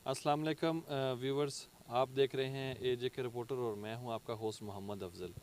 अस्सलाम वालेकुम व्यूवर्स, आप देख रहे हैं एजे के रिपोर्टर और मैं हूं आपका होस्ट मोहम्मद अफजल।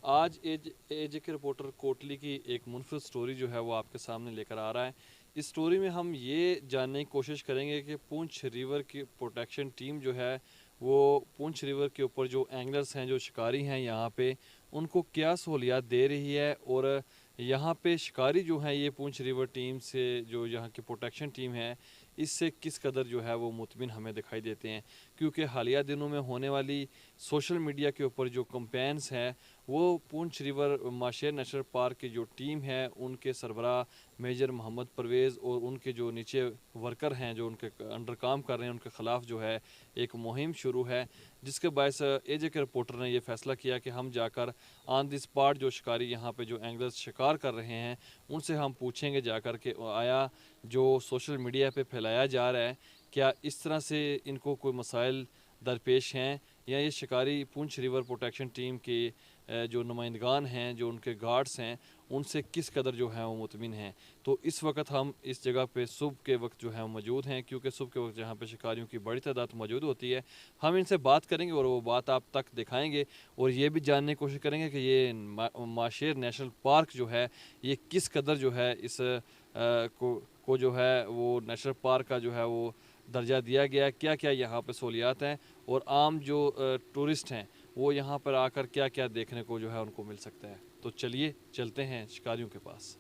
आज एजे के रिपोर्टर कोटली की एक मुनफरद स्टोरी जो है वो आपके सामने लेकर आ रहा है। इस स्टोरी में हम ये जानने की कोशिश करेंगे कि पूंछ रिवर की प्रोटेक्शन टीम जो है वो पूंछ रिवर के ऊपर जो एंगलर्स हैं, जो शिकारी हैं यहाँ पे, उनको क्या सहूलियात दे रही है और यहाँ पे शिकारी जो हैं ये पूंछ रिवर टीम से, जो यहाँ की प्रोटेक्शन टीम है, इससे किस कदर जो है वो मुतमिन हमें दिखाई देते हैं। क्योंकि हालिया दिनों में होने वाली सोशल मीडिया के ऊपर जो कंपेन्स हैं वो पूंछ रिवर माशेर नेशनल पार्क की जो टीम है उनके सरबराह मेजर मोहम्मद परवेज़ और उनके जो नीचे वर्कर हैं जो उनके अंडर काम कर रहे हैं उनके ख़िलाफ़ जो है एक मुहिम शुरू है, जिसके बायस एजे के रिपोर्टर ने यह फ़ैसला किया कि हम जाकर ऑन द स्पॉट जो शिकारी यहाँ पे जो एंगलर्स शिकार कर रहे हैं उनसे हम पूछेंगे जाकर के आया जो सोशल मीडिया पे फैलाया जा रहा है क्या इस तरह से इनको कोई मसाइल दरपेश हैं, या ये शिकारी पूंछ रिवर प्रोटेक्शन टीम के जो नुमाइंदगान हैं, जो उनके गार्ड्स हैं, उनसे किस कदर जो है वो मुतमिन हैं। तो इस वक्त हम इस जगह पे सुबह के वक्त जो है मौजूद हैं, क्योंकि सुबह के वक्त जहाँ पे शिकारियों की बड़ी तादाद मौजूद होती है। हम इनसे बात करेंगे और वो बात आप तक दिखाएंगे और ये भी जानने की कोशिश करेंगे कि ये माशेर नेशनल पार्क जो है ये किस कदर जो है इस को जो है वो नेशनल पार्क का जो है वो दर्जा दिया गया है, क्या क्या यहाँ पे सहूलियात हैं और आम जो टूरिस्ट हैं वो यहाँ पर आकर क्या क्या देखने को जो है उनको मिल सकता है। तो चलिए चलते हैं शिकारियों के पास।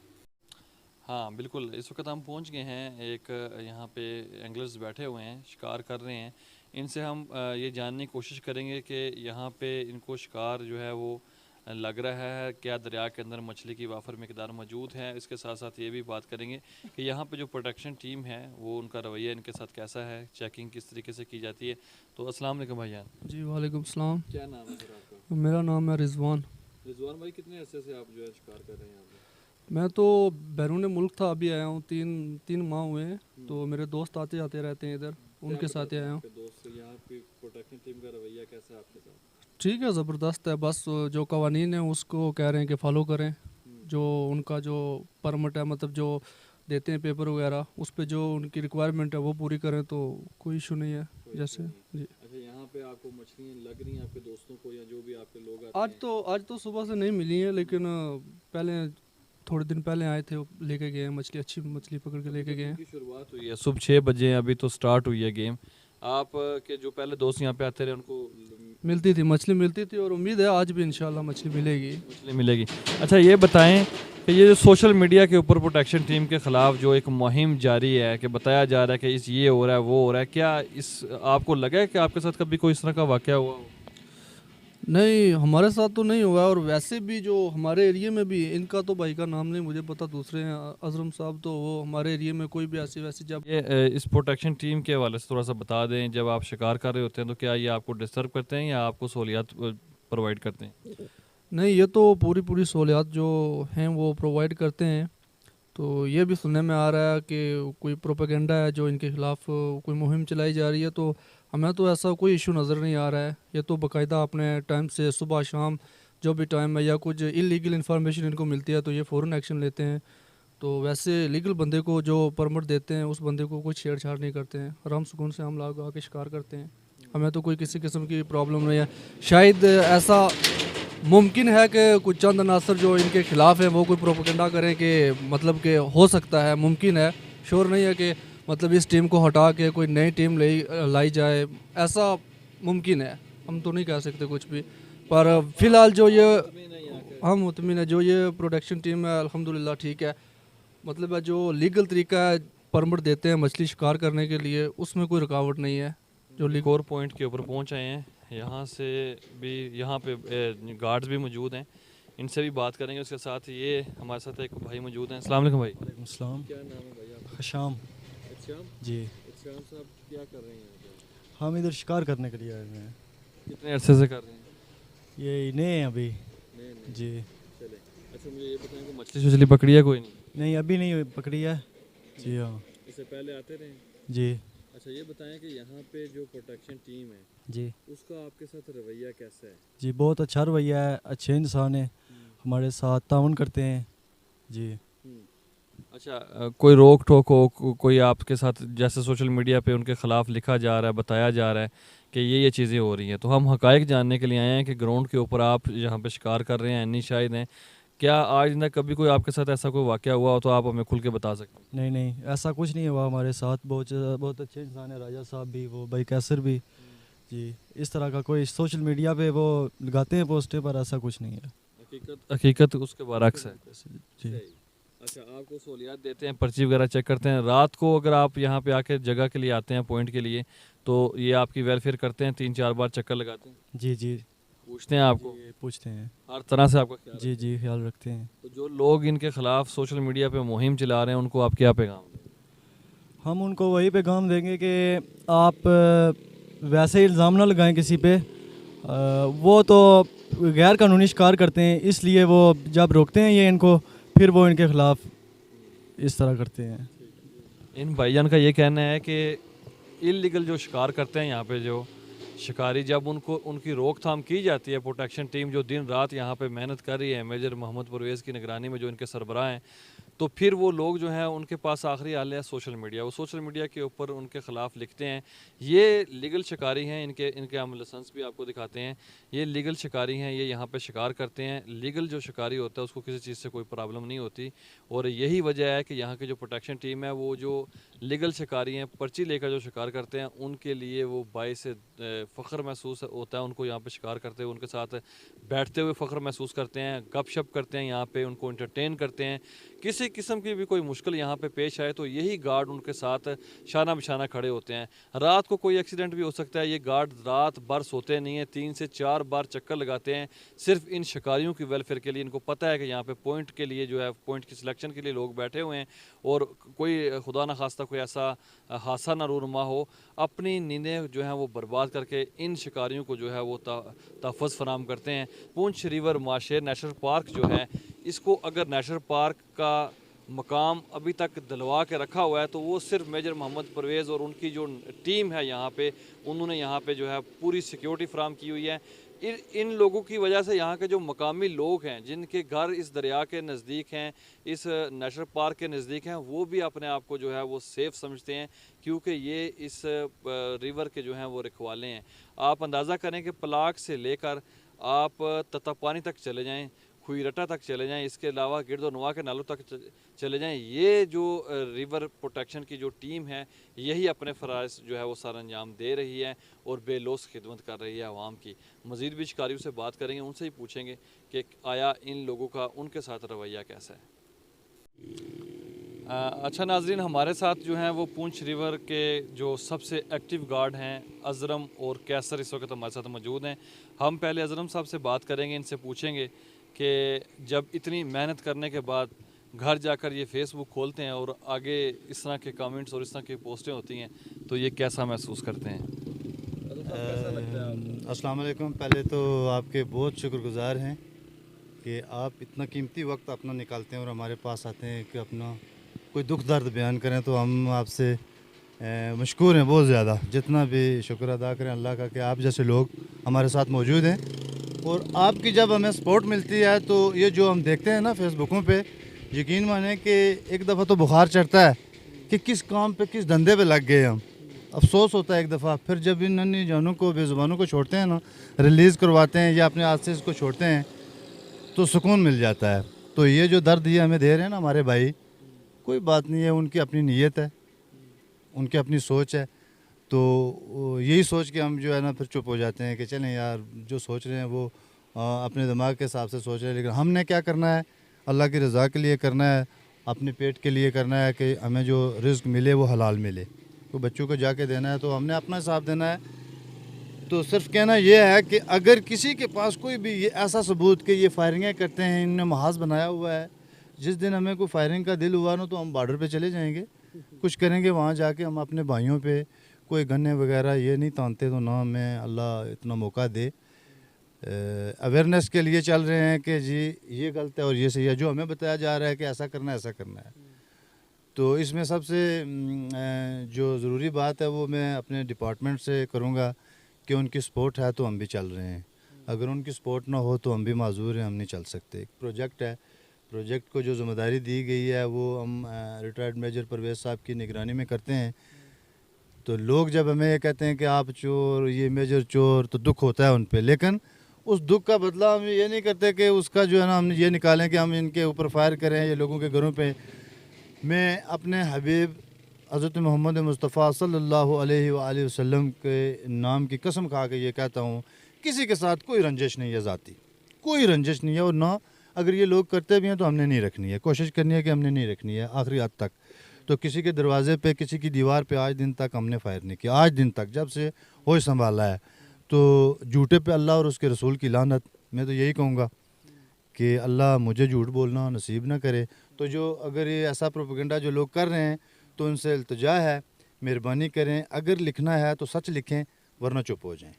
हाँ बिल्कुल, इस वक्त हम पहुँच गए हैं, एक यहाँ पे एंगलर्स बैठे हुए हैं, शिकार कर रहे हैं। इनसे हम ये जानने की कोशिश करेंगे कि यहाँ पे इनको शिकार जो है वो लग रहा है, क्या दरिया के अंदर मछली की वाफर मकदार मौजूद है। इसके साथ साथ ये भी बात करेंगे कि यहाँ पे जो प्रोटेक्शन टीम है वो उनका रवैया इनके साथ कैसा है, चेकिंग किस तरीके से की जाती है। तो अस्सलाम वालेकुम भाईजान। जी वालेकुम सलाम। क्या नाम है सर आपका? मेरा नाम है रिजवान। रिजवान भाई, कितने अरसे से आप जो है शिकार कर रहे हैं यहाँ पे? मैं तो बैरून मुल्क था, अभी आया हूँ, तीन तीन माह हुए हैं। तो हम्म, मेरे दोस्त आते जाते रहते हैं इधर, क्या उनके साथ ही बताते हैं आया हूँ। आपके दोस्त? यहाँ की प्रोटेक्शन टीम का रवैया कैसा है आपके साथ? ठीक है, ज़बरदस्त है। बस जो कवानीन है उसको कह रहे हैं कि फ़ॉलो करें। हम्म, जो उनका जो परमिट है, मतलब जो देते हैं पेपर वगैरह, उस पे जो उनकी रिक्वायरमेंट है वो पूरी करें तो कोई इशू नहीं है। कोई इशू जैसे नहीं। जी, अच्छा, यहाँ पे आपको मछलियाँ लग रही हैं आपके दोस्तों को या जो भी आपके लोग आते हैं? आज तो सुबह से नहीं मिली है, लेकिन पहले थोड़े दिन पहले आए थे, वो लेके गए हैं मछली, अच्छी मछली पकड़ के अभी लेके तो गए दिन हैं। की शुरुआत हुई है, सुबह 6 बजे अभी तो स्टार्ट हुई है गेम। आप के जो पहले दोस्त यहाँ पे आते रहे उनको मिलती थी, मछली मिलती थी, और उम्मीद है आज भी इंशाल्लाह मछली मिलेगी। मछली मिलेगी। अच्छा ये बताएं कि ये जो सोशल मीडिया के ऊपर प्रोटेक्शन टीम के ख़िलाफ़ जो एक मुहिम जारी है, कि बताया जा रहा है कि इस ये हो रहा है वो हो रहा है, क्या इस आपको लगा है कि आपके साथ कभी कोई इस तरह का वाक़या हुआ हो? नहीं, हमारे साथ तो नहीं हुआ। और वैसे भी जो हमारे एरिया में भी, इनका तो भाई का नाम नहीं मुझे पता, दूसरे हैं अजरम साहब, तो वो हमारे एरिया में कोई भी ऐसी वैसी जब ये इस प्रोटेक्शन टीम के हवाले से थोड़ा सा बता दें, जब आप शिकार कर रहे होते हैं तो क्या ये आपको डिस्टर्ब करते हैं या आपको सहूलियात प्रोवाइड करते हैं? नहीं, ये तो पूरी पूरी सहूलियात जो हैं वो प्रोवाइड करते हैं। तो ये भी सुनने में आ रहा है कि कोई प्रोपेगेंडा है जो इनके खिलाफ कोई मुहिम चलाई जा रही है। तो हमें तो ऐसा कोई इशू नज़र नहीं आ रहा है। ये तो बाकायदा अपने टाइम से सुबह शाम जो भी टाइम है, या कुछ इलीगल इन्फॉर्मेशन इनको मिलती है तो ये फ़ौरन एक्शन लेते हैं। तो वैसे लीगल बंदे को जो परमिट देते हैं उस बंदे को कोई छेड़छाड़ नहीं करते हैं, आराम सुकून से हम लोग आके शिकार करते हैं। हमें तो कोई किसी किस्म की प्रॉब्लम नहीं है। शायद ऐसा मुमकिन है कि कुछ चंद अनासर जो इनके खिलाफ हैं वो कोई प्रोपेगेंडा करें, कि मतलब कि हो सकता है, मुमकिन है, श्योर नहीं है कि मतलब इस टीम को हटा के कोई नई टीम लाई जाए, ऐसा मुमकिन है। हम तो नहीं कह सकते कुछ भी, पर फिलहाल जो ये मुतमिन है यहाँ के? हम मुतमिन है, जो ये प्रोडक्शन टीम है अल्हम्दुलिल्लाह ठीक है। मतलब है जो लीगल तरीका है, परमिट देते हैं मछली शिकार करने के लिए, उसमें कोई रुकावट नहीं है जो एक और पॉइंट के ऊपर पहुँच आए हैं, यहाँ से भी यहाँ पे गार्ड्स भी मौजूद हैं, इनसे भी बात करेंगे। उसके साथ ये हमारे साथ एक भाई मौजूद हैं। अस्सलाम वालेकुम भाई। वालेकुम सलाम। क्या नाम है भाई आपका? खशाम। इत्शाम। जी, इत्शाम साहब क्या कर रहे हैं यहाँ पे? हम इधर शिकार करने के लिए आए हुए हैं। कितने अरसे से कर रहे हैं? ये नए हैं अभी। नहीं नहीं, जी, चले। अच्छा मुझे ये बताएं कि मछली वछली पकड़ी है कोई नहीं? नहीं अभी नहीं पकड़ी है। जी हाँ। इससे पहले आते रहे? जी अच्छा ये बताएं कि यहाँ पे जो प्रोटेक्शन टीम है जी उसका आपके साथ रवैया कैसा है? जी, बहुत अच्छा रवैया है, अच्छे इंसान हैं, हमारे साथ ताउन करते हैं। जी हम्म, अच्छा, कोई रोक टोक हो, कोई आपके साथ जैसे सोशल मीडिया पे उनके ख़िलाफ़ लिखा जा रहा है, बताया जा रहा है कि ये चीज़ें हो रही हैं, तो हम हक़ाइक़ जानने के लिए आए हैं कि ग्राउंड के ऊपर आप जहाँ पे शिकार कर रहे हैं, अन्नी शाहिद हैं, क्या आज तक कभी कोई आपके साथ ऐसा कोई वाक़या हुआ हो तो आप हमें खुल के बता सकते हैं? नहीं नहीं, ऐसा कुछ नहीं हुआ हमारे साथ। बहुत अच्छे इंसान है, राजा साहब भी, वो भाई कैसर भी। जी, इस तरह का कोई सोशल मीडिया पे वो लगाते हैं पोस्टें, पर ऐसा कुछ नहीं है। हकीकत उसके बरअक्स है। जी। अच्छा, आपको सहूलियात देते हैं, पर्ची वगैरह चेक करते हैं, रात को अगर आप यहाँ पे आके जगह के लिए आते हैं, पॉइंट के लिए, तो ये आपकी वेलफेयर करते हैं, 3-4 बार चक्कर लगाते हैं, जी जी। पूछते हैं आपको, ये पूछते हैं। हर तरह से आपका ख्याल जी रखते जी, ख्याल रखते हैं। हैं। तो जो लोग इनके ख़िलाफ़ सोशल मीडिया पे मुहिम चला रहे हैं, उनको आप क्या पैगाम दें? हम उनको वही पैगाम देंगे कि आप वैसे ही इल्ज़ाम ना लगाएं किसी पे। वो तो गैर कानूनी शिकार करते हैं, इसलिए वो जब रोकते हैं ये इनको, फिर वो इनके ख़िलाफ़ इस तरह करते हैं। इन भाईजान का ये कहना है कि इलीगल जो शिकार करते हैं यहाँ पे जो शिकारी, जब उनको उनकी रोकथाम की जाती है, प्रोटेक्शन टीम जो दिन रात यहाँ पे मेहनत कर रही है मेजर मोहम्मद परवेज़ की निगरानी में, जो इनके सरबराह हैं, तो फिर वो लोग जो हैं उनके पास आखिरी हाल है सोशल मीडिया, वो सोशल मीडिया के ऊपर उनके ख़िलाफ़ लिखते हैं। ये लीगल शिकारी हैं, इनके इनके हम लाइसेंस भी आपको दिखाते हैं, ये लीगल शिकारी हैं, ये यहाँ पे शिकार करते हैं। लीगल जो शिकारी होता है उसको किसी चीज़ से कोई प्रॉब्लम नहीं होती, और यही वजह है कि यहाँ की जो प्रोटेक्शन टीम है, वो जो लीगल शिकारी हैं, पर्ची लेकर जो शिकार करते हैं, उनके लिए वो बाइस फ़ख्र महसूस होता है उनको यहाँ पे शिकार करते हुए, उनके साथ बैठते हुए फ़ख्र महसूस करते हैं, गपशप करते हैं, यहाँ पे उनको एंटरटेन करते हैं। किसी किस्म की भी कोई मुश्किल यहाँ पे पेश आए तो यही गार्ड उनके साथ शाना बिशाना खड़े होते हैं। रात को कोई एक्सीडेंट भी हो सकता है, ये गार्ड रात भर सोते नहीं हैं, 3 से 4 बार चक्कर लगाते हैं सिर्फ इन शिकारियों की वेलफेयर के लिए। इनको पता है कि यहाँ पे पॉइंट के लिए जो है, पॉइंट की सिलेक्शन के लिए लोग बैठे हुए हैं, और कोई खुदा न खास्ता कोई ऐसा हादसा ना रूनुमा हो, अपनी नींदें जो हैं वो बर्बाद करके इन शिकारियों को जो है वो तहफ़्फ़ुज़ फराहम करते हैं। पूंछ रिवर माशेर नेशनल पार्क जो है, इसको अगर नेशनल पार्क का मकाम अभी तक दिलवा के रखा हुआ है तो वो सिर्फ मेजर मोहम्मद परवेज़ और उनकी जो टीम है यहाँ पे, उन्होंने यहाँ पे जो है पूरी सिक्योरिटी फराहम की हुई है। इन लोगों की वजह से यहाँ के जो मकामी लोग हैं, जिनके घर इस दरिया के नज़दीक हैं, इस नेशनल पार्क के नज़दीक हैं, वो भी अपने आप को जो है वो सेफ़ समझते हैं, क्योंकि ये इस रिवर के जो हैं वो रखवाले हैं। आप अंदाज़ा करें कि पलाक से लेकर आप तत्तापानी तक चले जाएँ, खुईरटा तक चले जाएं, इसके अलावा गिरदोनवा के नालों तक चले जाएं, ये जो रिवर प्रोटेक्शन की जो टीम है, यही अपने फ़राइज़ जो है वो सर अंजाम दे रही है और बेलौस खिदमत कर रही है आवाम की। मज़ीद भी शिकारियों से बात करेंगे, उनसे ही पूछेंगे कि आया इन लोगों का उनके साथ रवैया कैसा है। अच्छा नाजरीन, हमारे साथ जो हैं वो पूंछ रिवर के जो सबसे एक्टिव गार्ड हैं अज़रम और कैसर इस वक्त हमारे साथ मौजूद हैं। हम पहले अज़रम साहब से बात करेंगे, इनसे पूछेंगे कि जब इतनी मेहनत करने के बाद घर जाकर ये फेसबुक खोलते हैं और आगे इस तरह के कमेंट्स और इस तरह की पोस्टें होती हैं, तो ये कैसा महसूस करते हैं? अस्सलाम वालेकुम। पहले तो आपके बहुत शुक्रगुज़ार हैं कि आप इतना कीमती वक्त अपना निकालते हैं और हमारे पास आते हैं कि अपना कोई दुख दर्द बयान करें, तो हम आपसे मशकूर हैं बहुत ज़्यादा। जितना भी शुक्र अदा करें अल्लाह का कि आप जैसे लोग हमारे साथ मौजूद हैं, और आपकी जब हमें सपोर्ट मिलती है तो ये जो हम देखते हैं ना फेसबुकों पे, यकीन माने कि एक दफ़ा तो बुखार चढ़ता है कि किस काम पे, किस धंधे पे लग गए हम। अफसोस होता है एक दफ़ा। फिर जब इन नन्ही जानों को, बेज़ुबानों को छोड़ते हैं ना, रिलीज़ करवाते हैं या अपने हाथ से इसको छोड़ते हैं, तो सुकून मिल जाता है। तो ये जो दर्द ये हमें दे रहे हैं ना हमारे भाई, कोई बात नहीं है, उनकी अपनी नीयत है, उनकी अपनी सोच है। तो यही सोच के हम जो है ना फिर चुप हो जाते हैं कि चलें यार, जो सोच रहे हैं वो अपने दिमाग के हिसाब से सोच रहे हैं, लेकिन हमने क्या करना है, अल्लाह की रज़ा के लिए करना है, अपने पेट के लिए करना है कि हमें जो रिज़्क मिले वो हलाल मिले। तो बच्चों को जाके देना है तो हमने अपना हिसाब देना है। तो सिर्फ कहना ये है कि अगर किसी के पास कोई भी ये ऐसा सबूत कि ये फायरिंगें करते हैं, इनने महाज बनाया हुआ है, जिस दिन हमें कोई फायरिंग का दिल हुआ ना तो हम बॉर्डर पे चले जाएंगे, कुछ करेंगे वहाँ जाके। हम अपने भाइयों पे कोई गन्ने वगैरह ये नहीं तानते, तो ना हमें अल्लाह इतना मौका दे। अवेयरनेस के लिए चल रहे हैं कि जी ये गलत है और ये सही है, जो हमें बताया जा रहा है कि ऐसा करना है, ऐसा करना है। तो इसमें सबसे जो ज़रूरी बात है वो मैं अपने डिपार्टमेंट से करूँगा कि उनकी सपोर्ट है तो हम भी चल रहे हैं, अगर उनकी सपोर्ट ना हो तो हम भी माजूर हैं, हम नहीं चल सकते। एक प्रोजेक्ट है प्रोजेक्ट को जो ज़िम्मेदारी दी गई है वो हम रिटायर्ड मेजर परवेज़ साहब की निगरानी में करते हैं। तो लोग जब हमें ये कहते हैं कि आप चोर, ये मेजर चोर, तो दुख होता है उन पे, लेकिन उस दुख का बदला हम ये नहीं करते कि उसका जो है ना हम ये निकालें कि हम इनके ऊपर फायर करें या लोगों के घरों पे। मैं अपने हबीब हज़रत मोहम्मद मुस्तफ़ा सल्लल्लाहु अलैहि वसल्लम के नाम की कसम खा के ये कहता हूँ, किसी के साथ कोई रंजिश नहीं है, ज़ाती कोई रंजिश नहीं है। और ना अगर ये लोग करते भी हैं तो हमने नहीं रखनी है, कोशिश करनी है कि हमने नहीं रखनी है आखिरी हद तक। तो किसी के दरवाजे पे, किसी की दीवार पे आज दिन तक हमने फायर नहीं किया, आज दिन तक, जब से होश संभाला है। तो झूठे पे अल्लाह और उसके रसूल की लानत। मैं तो यही कहूँगा कि अल्लाह मुझे झूठ बोलना नसीब ना करे। तो जो अगर ये ऐसा प्रोपेगेंडा जो लोग कर रहे हैं तो उनसे इल्तिजा है, मेहरबानी करें, अगर लिखना है तो सच लिखें, वरना चुप हो जाएं।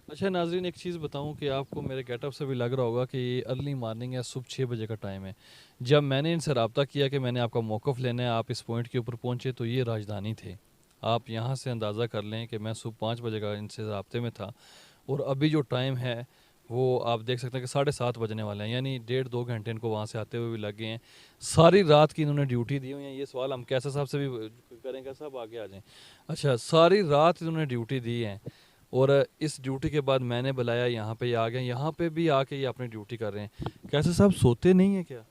अच्छा नाजरीन, एक चीज़ बताऊं कि आपको मेरे गेटअप से भी लग रहा होगा कि ये अर्ली मॉर्निंग है, सुबह 6 बजे का टाइम है। जब मैंने इनसे रब्ता किया कि मैंने आपका मौक़िफ़ लेना है, आप इस पॉइंट के ऊपर पहुंचे, तो ये राजधानी थे। आप यहाँ से अंदाज़ा कर लें कि मैं सुबह 5 बजे का इनसे रब्ते में था, और अभी जो टाइम है वो आप देख सकते हैं कि 7:30 बजने वाले हैं, यानी 1.5-2 घंटे इनको वहाँ से आते हुए भी लग गए हैं। सारी रात की इन्होंने ड्यूटी दी हुई है। ये सवाल हम कैसा साहब से भी करेंगे, साहब आगे आ जाएँ। अच्छा, सारी रात इन्होंने ड्यूटी दी है, और इस ड्यूटी के बाद मैंने बुलाया, यहाँ पे आ गए, यहाँ पे भी आके ये अपनी ड्यूटी कर रहे हैं। कैसे साहब सोते नहीं है क्या?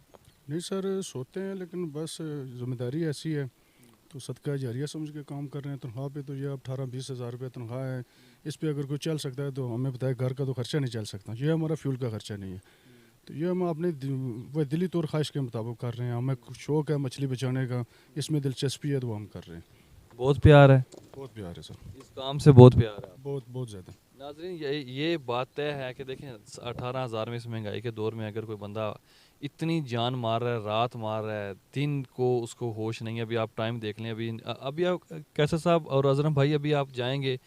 नहीं सर, सोते हैं, लेकिन बस ज़िम्मेदारी ऐसी है तो सदका जारिया समझ के काम कर रहे हैं। तनख्वाह पे तो ये अब 18-20 हज़ार रुपये तनख्वाह है। इस पे अगर कोई चल सकता है तो हमें बताए, घर का तो खर्चा नहीं चल सकता, ये हमारा फ्यूल का खर्चा नहीं है। तो ये हम अपने वह दिली तौर ख्वाहिश के मुताबिक कर रहे हैं। हमें शौक़ है मछली बचाने का, इसमें दिलचस्पी है तो हम कर रहे हैं। बहुत प्यार है, बहुत प्यार है सर, इस काम से बहुत प्यार है। बहुत बहुत ज़्यादा। नाजरीन, ये बात तय है कि देखें 18,000 में, इस महंगाई के दौर में अगर कोई बंदा इतनी जान मार रहा है, रात मार रहा है, दिन को उसको होश नहीं है। अभी आप टाइम देख लें, अभी आप कैसे साहब और अजरम भाई, अभी आप जाएंगे,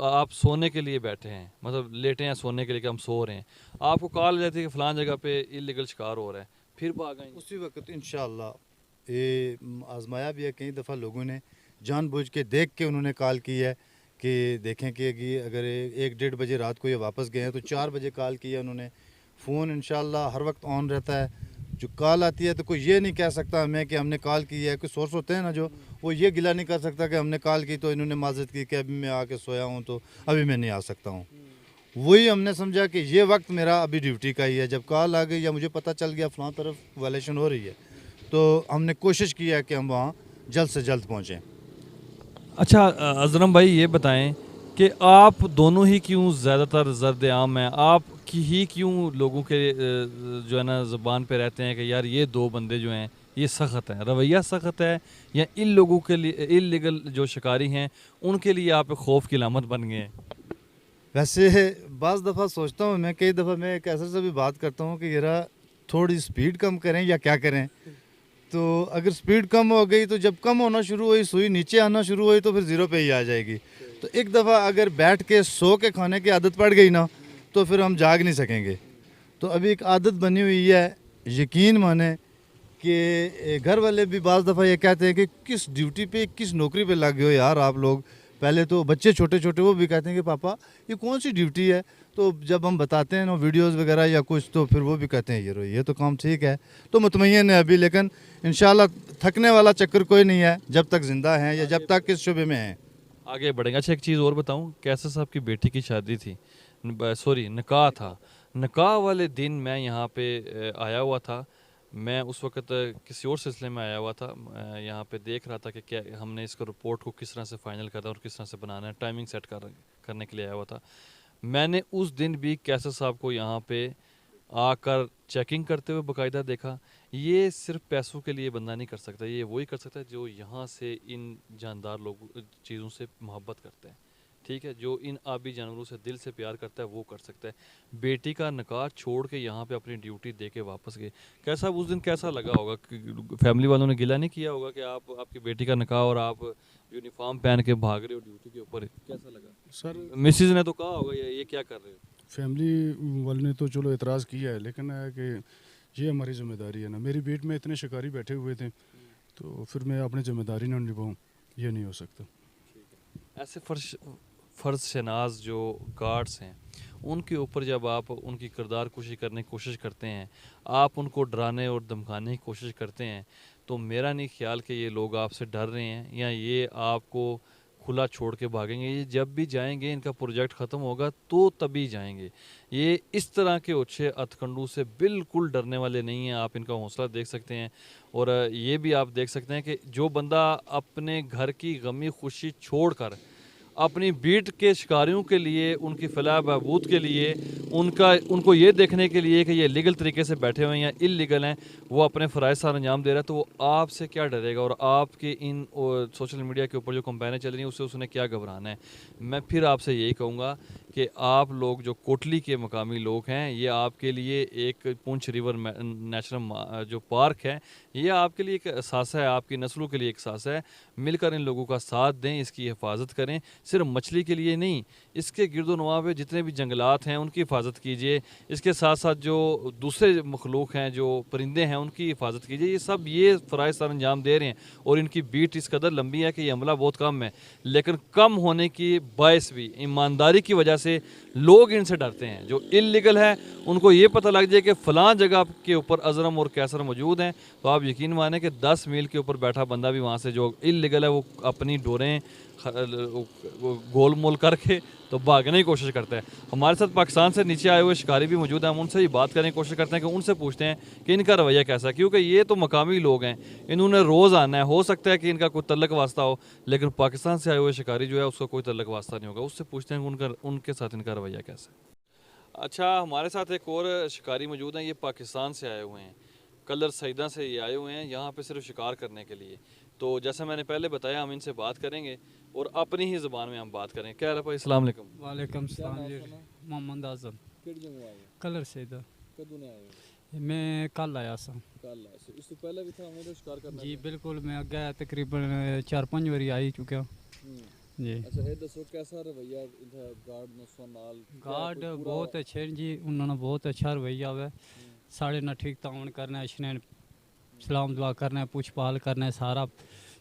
आप सोने के लिए बैठे हैं, मतलब लेटे हैं सोने के लिए कि हम सो रहे हैं, आपको कॉल आ जाती है कि फ़लाँ जगह पे इलीगल शिकार हो रहा है, फिर भाग आएंगे उसी वक्त इंशाअल्लाह। ये आजमाया भी है कई दफ़ा, लोगों ने जानबूझ के देख के उन्होंने कॉल की है कि देखें कि अगर 1-1:30 बजे रात को ये वापस गए हैं तो 4 बजे कॉल किया उन्होंने। फ़ोन इंशाअल्लाह हर वक्त ऑन रहता है। जो कॉल आती है तो कोई ये नहीं कह सकता हमें कि हमने कॉल की है। कोई सोर्स होते हैं ना जो, वो ये गिला नहीं कर सकता कि हमने कॉल की तो इन्होंने माजरत की कि अभी मैं आके सोया हूँ तो अभी मैं नहीं आ सकता हूँ। वही हमने समझा कि ये वक्त मेरा अभी ड्यूटी का ही है। जब कॉल आ गई या मुझे पता चल गया फ़लाँ तरफ वायलेशन हो रही है, तो हमने कोशिश की है कि हम वहाँ जल्द से जल्द पहुँचें। अच्छा अजरम भाई, ये बताएं कि आप दोनों ही क्यों ज़्यादातर ज़र्द आम हैं, आप ही क्यों लोगों के जो है ना ज़ुबान पे रहते हैं कि यार ये दो बंदे जो हैं ये सख्त हैं, रवैया सख्त है, या इन लोगों के लिए इल्लीगल जो शिकारी हैं उनके लिए आप खौफ की लामत बन गए हैं? वैसे बाज़ दफ़ा सोचता हूँ मैं, कई दफ़ा मैं एक ऐसे से भी बात करता हूँ कि यार थोड़ी स्पीड कम करें या क्या करें। तो अगर स्पीड कम हो गई तो जब कम होना शुरू हुई, सुई नीचे आना शुरू हुई तो फिर ज़ीरो पे ही आ जाएगी। तो एक दफ़ा अगर बैठ के सो के खाने की आदत पड़ गई ना तो फिर हम जाग नहीं सकेंगे। तो अभी एक आदत बनी हुई है, यकीन माने कि घर वाले भी बाज़ दफ़ा ये कहते हैं कि किस ड्यूटी पे, किस नौकरी पे लग गए हो यार आप लोग। पहले तो बच्चे छोटे छोटे वो भी कहते हैं कि पापा ये कौन सी ड्यूटी है। तो जब हम बताते हैं ना वीडियोस वगैरह या कुछ, तो फिर वो भी कहते हैं ये तो काम ठीक है। तो मुतमईन है अभी, लेकिन इंशाल्लाह थकने वाला चक्कर कोई नहीं है जब तक ज़िंदा हैं या जब तक इस शुबे में हैं। आगे बढ़ेंगे। अच्छा, एक चीज़ और बताऊं, कैसर साहब की बेटी की शादी थी, सॉरी निकाह था। निकाह वाले दिन मैं यहाँ पे आया हुआ था। मैं उस वक्त किसी और सिलसिले में आया हुआ था, यहाँ पे देख रहा था कि क्या हमने इसको रिपोर्ट को किस तरह से फाइनल करना और किस तरह से बनाना है, टाइमिंग सेट करने के लिए आया हुआ था। मैंने उस दिन भी कैसर साहब को यहाँ पे आकर चेकिंग करते हुए बाकायदा देखा। ये सिर्फ पैसों के लिए बंदा नहीं कर सकता, ये वही कर सकता है जो यहाँ से इन जानदार लोगों चीज़ों से मोहब्बत करते हैं, ठीक है, जो इन आबी जानवरों से दिल से प्यार करता है वो कर सकता है। बेटी का निकाह छोड़ के यहाँ पे अपनी ड्यूटी दे के वापस गए। कैसा उस दिन कैसा लगा होगा? फैमिली वालों ने गिला नहीं किया होगा कि आप आपकी बेटी का निकाह और आप यूनिफॉर्म पहन के भाग रहे हो ड्यूटी के ऊपर? कैसा लगा? सर मिसिज ने तो कहा होगा ये क्या कर रहे हो? फैमिली वाले ने तो चलो एतराज़ किया है, लेकिन है कि ये हमारी ज़िम्मेदारी है ना। मेरी बीट में इतने शिकारी बैठे हुए थे तो फिर मैं अपनी ज़िम्मेदारी ना निभाऊँ, ये नहीं हो सकता। ऐसे फ़र्ज शनाज जो गार्ड्स हैं उनके ऊपर जब आप उनकी किरदार कुशी करने की कोशिश करते हैं, आप उनको डराने और धमकाने की कोशिश करते हैं, तो मेरा नहीं ख्याल कि ये लोग आपसे डर रहे हैं या ये आपको खुला छोड़ के भागेंगे। ये जब भी जाएंगे, इनका प्रोजेक्ट ख़त्म होगा तो तभी जाएंगे। ये इस तरह के ओछे हथकंडू से बिल्कुल डरने वाले नहीं हैं। आप इनका हौसला देख सकते हैं। और ये भी आप देख सकते हैं कि जो बंदा अपने घर की गमी खुशी छोड़कर अपनी बीट के शिकारियों के लिए, उनकी फलाह बहबूद के लिए, उनको ये देखने के लिए कि ये लीगल तरीके से बैठे हुए हैं या इलीगल हैं, वो अपने फ़राइज़ सर अंजाम दे रहा है, तो वो आपसे क्या डरेगा और आपके इन सोशल मीडिया के ऊपर जो कंपेनें चल रही हैं उससे उसने क्या घबराना है। मैं फिर आपसे यही कहूँगा कि आप लोग जो कोटली के मकामी लोग हैं, ये आपके लिए एक पुंछ रिवर नेशनल जो पार्क है, ये आपके लिए एक एहसास है, आपकी नस्लों के लिए एक एहसास है। मिलकर इन लोगों का साथ दें, इसकी हिफाजत करें। सिर्फ मछली के लिए नहीं, इसके गिरदोनवा पे जितने भी जंगलात हैं उनकी हिफाजत कीजिए। इसके साथ साथ जो दूसरे मखलूक हैं, जो परिंदे हैं, उनकी हिफाजत कीजिए। ये सब ये फ़राइज़ सर अंजाम दे रहे हैं और इनकी बीट इस कदर लंबी है कि ये अमला बहुत कम है, लेकिन कम होने की बायस भी ईमानदारी की वजह से लोग इनसे डरते हैं। जो इल्लीगल है उनको ये पता लग जाए कि फ़लाँ जगह के ऊपर अजरम और कैसर मौजूद हैं, तो आप यकीन माने कि 10 मील के ऊपर बैठा बंदा भी वहाँ से जो इल्लीगल है वो अपनी डोरें गोल मोल करके तो भागने की कोशिश करता है। हमारे साथ पाकिस्तान से नीचे आए हुए शिकारी भी मौजूद हैं। हम उनसे ही बात करने की कोशिश करते हैं कि उनसे पूछते हैं कि इनका रवैया कैसा है, क्योंकि ये तो मकामी लोग हैं, इन्होंने रोज़ आना है। हो सकता है कि इनका कोई तल्लक वास्ता हो, लेकिन पाकिस्तान से आए हुए शिकारी जो है उसका कोई तल्लक वास्ता नहीं होगा। उससे पूछते हैं कि उनके साथ इनका रवैया कैसा है। अच्छा, हमारे साथ एक और शिकारी मौजूद हैं। ये पाकिस्तान से आए हुए हैं, कलर सईदा से ये आए हुए हैं यहाँ पे सिर्फ शिकार करने के लिए। तो जैसा मैंने पहले बताया, हम इनसे बात करेंगे और अपनी ही ज़ुबान में हम बात करें। क्या हाल है भाई? अस्सलाम वालेकुम। वालेकुम सलाम जी। मोहम्मद आजम कलर से इधर मैं कल आया सा। इससे पहले भी था हमें तो शिकार करना जी बिल्कुल, मैं अगे तकरीबन 4-5 बारी आई चुका जी। अच्छा, ये दसो कैसा रवैया इधर गार्ड नस्वां नाल? गार्ड बहुत अच्छे हैं जी, उन्होंने बहुत अच्छा रवैया है। साढ़े ना ठीक ताउन करना है, इसने सलाम दुआ करना है, पुछ पाल करना है, सारा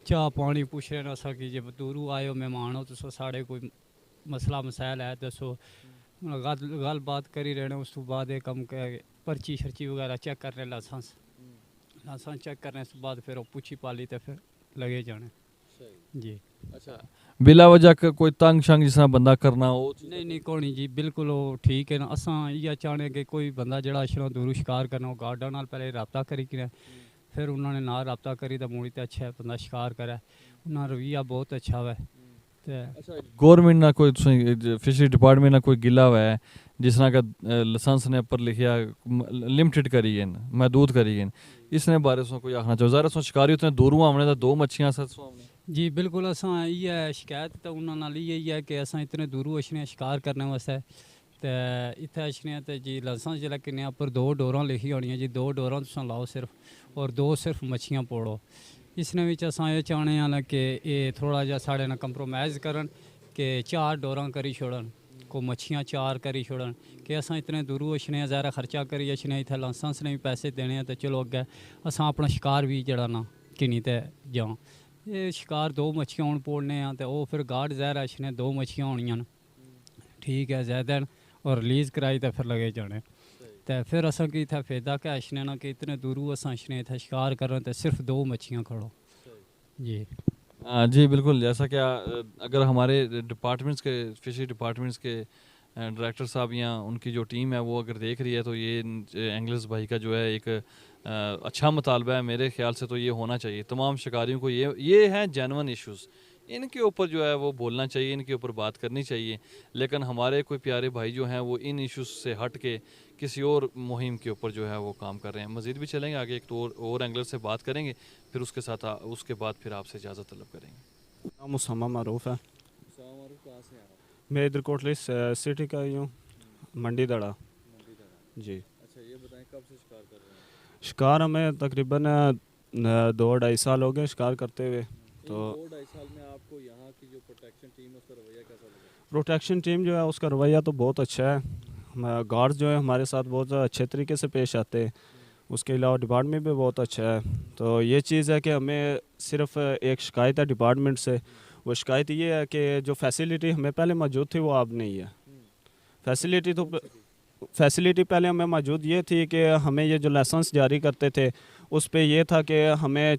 चाह पानी पुछ रहे असा कि जे दूरू आए हो, मेहमान हो, तो साढ़े कोई मसला मसाइल है दसो, गल बात करी रहने। उस तो बाद कम पर्ची शर्ची वगैरह चेक करने, लाइसेंस चेक करने के बाद फिर पुछी पाली तो फिर लगे जाने जी। अच्छा, बिला वजह कोई तंग शंग जिस बंदा करना हो? नहीं कोई नहीं जी, बिल्कुल वो ठीक है ना। असा इयै चाहने कि कोई बंदा जड़ा इस दूरू शिकार करना, वो गार्डा नाल पहले रबता करी कि फिर उन्होंने ना रबता करी तो मुड़ी तो अच्छा बंदा शिकार करे। उन्होंने रवैया बहुत अच्छा है। गौरमेंट ना कोई फिशरी डिपार्टमेंट ना कोई गिला हुआ है जिस तरह का लाइसेंस ने ऊपर लिखिया लिमिटेड करी है, महदूद करी है, इसने बारे में कोई आखना चाहो? ज़ाहिर है शिकारी उतने दूरों आमने तो 2 मच्छियाँ जी बिल्कुल। असा इयै शिकायत तो उन्होंने यही है कि असा इतने दूरों अछने शिकार करने वास्ते तो इतने अछने तो जी लाइसेंस जिला किन्ने पर 2 डोरां लिखी होनी जी, 2 डोरां तुम लाओ सिर्फ और 2 सिर्फ मच्छियाँ पोड़ो। इसने विच असा ये चाहने आं कि ये थोड़ा जहा साढ़े ना कंप्रोमाइज़ करन कि 4 डोरां करी छोड़न, को मच्छियाँ 4 करी छोड़न कि असा इतने दूरों अछने, ज़ाहिर खर्चा करी अछने, इतने लाइसेंस ने भी पैसे देने तो चलो अगे असा अपना शिकार भी जड़ा ना किनी ते जाओ। ये शिकार 2 मच्छियाँ हूँ पोड़ने तो वो फिर गार्ड ज़ाहिर अछने 2 मच्छियाँ होनियां ठीक है ज़्यादा और रिलीज़ कराई तो फिर लगे जाने। तो फिर असा कि इतना फायदा क्या अछने ना कि इतने दूरों असा अछने इतना शिकार करन तो सिर्फ 2 मच्छियाँ खड़ो जी। जी बिल्कुल। जैसा कि अगर हमारे डिपार्टमेंट्स के फिशरी डिपार्टमेंट्स के डायरेक्टर साहब या उनकी जो टीम है वो अगर देख रही है तो ये एंगल्स भाई का जो है एक अच्छा मुतालबा है। मेरे ख्याल से तो ये होना चाहिए तमाम शिकारियों को। ये हैं जेन्युइन इश्यूज़, इनके ऊपर जो है वो बोलना चाहिए, इनके ऊपर बात करनी चाहिए। लेकिन हमारे कोई प्यारे भाई जो हैं वो इन इश्यूज़ से हट के किसी और मुहिम के ऊपर जो है वो काम कर रहे हैं। मज़ीद भी चलेंगे आगे, एक तो और एंगल से बात करेंगे, फिर उसके बाद फिर आपसे इजाज़त तलब करेंगे। नाम मुसम्मा मारूफ है। मैं इधर कोटली सिटी का ही हूँ, मंडी दड़ा जी। अच्छा, ये बताएं कब से शिकार कर रहे हैं? शिकार हमें तकरीबन 2-2.5 साल हो गए शिकार करते हुए। तो 2-2.5 साल में आपको यहाँ की जो प्रोटेक्शन टीम है उसका रवैया कैसा लगा? प्रोटेक्शन टीम जो है उसका रवैया तो बहुत अच्छा है। गार्ड्स जो है हमारे साथ बहुत अच्छे तरीके से पेश आते हैं। उसके अलावा डिपार्टमेंट भी बहुत अच्छा है। तो ये चीज़ है कि हमें सिर्फ एक शिकायत है डिपार्टमेंट से, वो शिकायत ये है कि जो फैसिलिटी हमें पहले मौजूद थी वो अब नहीं है। फैसिलिटी पहले हमें मौजूद ये थी कि हमें ये जो लाइसेंस जारी करते थे उस पे ये था कि हमें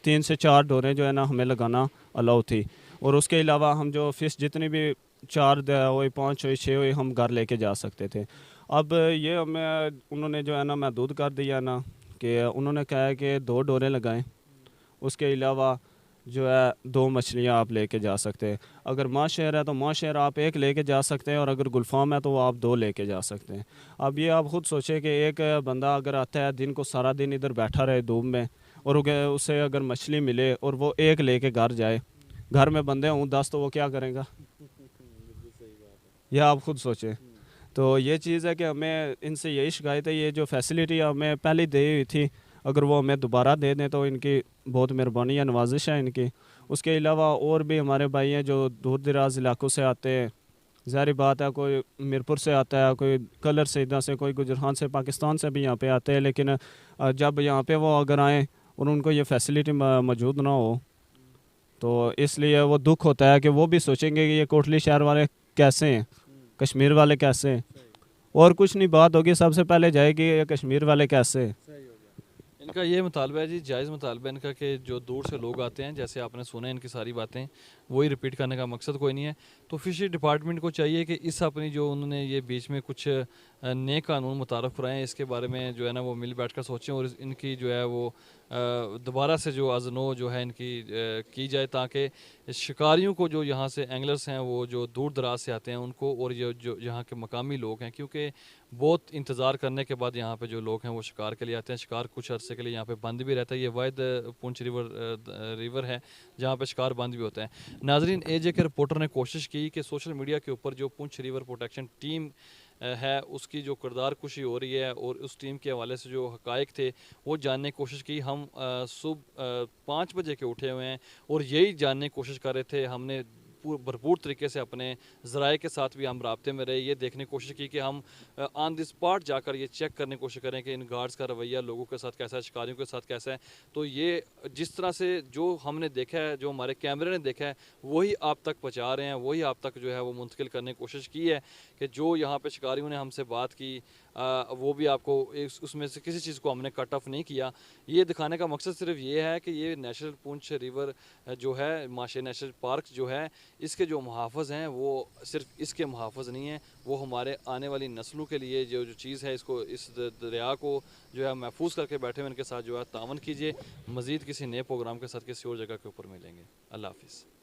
3 से 4 डोरें जो है ना हमें लगाना अलाउ थी, और उसके अलावा हम जो फ़िश जितनी भी 4 हुई, 5 हुई, 6 हुई, हम घर लेके जा सकते थे। अब ये हमें उन्होंने जो है ना महदूद कर दिया ना, कि उन्होंने कहा है कि 2 डोरें लगाएं, उसके अलावा जो है 2 मछलियाँ आप लेके जा सकते हैं। अगर माशेर है तो माशेर आप 1 लेके जा सकते हैं, और अगर गुलफाम है तो वो आप 2 लेके जा सकते हैं। अब ये आप ख़ुद सोचें कि एक बंदा अगर आता है दिन को सारा दिन इधर बैठा रहे धूप में, और उसे अगर मछली मिले और वो 1 लेके घर जाए, घर में बंदे हों 10 तो वो क्या करेगा? यह आप ख़ुद सोचें। तो ये चीज़ है कि हमें इनसे यही शिकायत है, ये जो फैसिलिटी हमें पहले दी हुई थी अगर वो हमें दोबारा दे दें तो इनकी बहुत मेहरबानी है, नवाजिश है इनकी। उसके अलावा और भी हमारे भाई हैं जो दूर दराज इलाकों से आते हैं, ज़ाहिर बात है कोई मीरपुर से आता है, कोई कलर से इधर से, कोई गुजरान से, पाकिस्तान से भी यहाँ पे आते हैं, लेकिन जब यहाँ पे वो अगर आएँ और उनको ये फैसिलिटी मौजूद ना हो तो इसलिए वो दुख होता है कि वो भी सोचेंगे कि ये कोटली शहर वाले कैसे हैं, कश्मीर वाले कैसे हैं, और कुछ नहीं बात होगी सबसे पहले जाएगी ये कश्मीर वाले कैसे हैं। इनका ये मुतालबा है जी, जायज़ मुतालबा इनका कि जो दूर से लोग आते हैं, जैसे आपने सुना इनकी सारी बातें, वही रिपीट करने का मकसद कोई नहीं है। तो फिशरी डिपार्टमेंट को चाहिए कि इस अपनी जो उन्होंने ये बीच में कुछ नए कानून मुतारफ़ कराएँ, इसके बारे में जो है ना वो मिल बैठ कर सोचें, और इनकी जो है वो दोबारा से जो अज़नो जो है इनकी की जाए, ताकि शिकारियों को जो यहाँ से एंगलर्स हैं वो जो दूर दराज से आते हैं उनको, और ये जो यहाँ के मकामी लोग हैं, क्योंकि बहुत इंतज़ार करने के बाद यहाँ पे जो लोग हैं वो शिकार के लिए आते हैं। शिकार कुछ अरसे के लिए यहाँ पे बंद भी रहता है, ये वाहिद पुंछ रिवर है जहाँ पे शिकार बंद भी होता है। नाजरीन, AJ के रिपोर्टर ने कोशिश की कि सोशल मीडिया के ऊपर जो पुंछ रिवर प्रोटेक्शन टीम है उसकी जो किरदार कुशी हो रही है, और उस टीम के हवाले से जो हकायक थे वो जानने की कोशिश की। हम सुबह 5 बजे के उठे हुए हैं और यही जानने की कोशिश कर रहे थे। हमने भरपूर तरीके से अपने ज़राए के साथ भी हम राब्ते में रहे, ये देखने की कोशिश की कि हम ऑन द स्पॉट जाकर ये चेक करने की कोशिश करें कि इन गार्ड्स का रवैया लोगों के साथ कैसा है, शिकारियों के साथ कैसा है। तो ये जिस तरह से जो हमने देखा है, जो हमारे कैमरे ने देखा है, वही आप तक पहुँचा रहे हैं, वही आप तक जो है वो मुंतकिल करने की कोशिश की है कि जो यहाँ पे शिकारियों ने हमसे बात की वो भी आपको उसमें से किसी चीज़ को हमने कट ऑफ नहीं किया। ये दिखाने का मकसद सिर्फ ये है कि ये नेशनल पुंछ रिवर जो है, माशे नेशनल पार्क जो है, इसके जो मुहाफ़िज़ हैं वो सिर्फ इसके मुहाफ़िज़ नहीं हैं, वो हमारे आने वाली नस्लों के लिए जो चीज़ है, इसको इस दरिया को जो है महफूज करके बैठे हुए इनके साथ जो है तावन कीजिए। मज़ीद किसी नए प्रोग्राम के साथ किसी और जगह के ऊपर मिलेंगे। अल्लाह हाफ़िज़।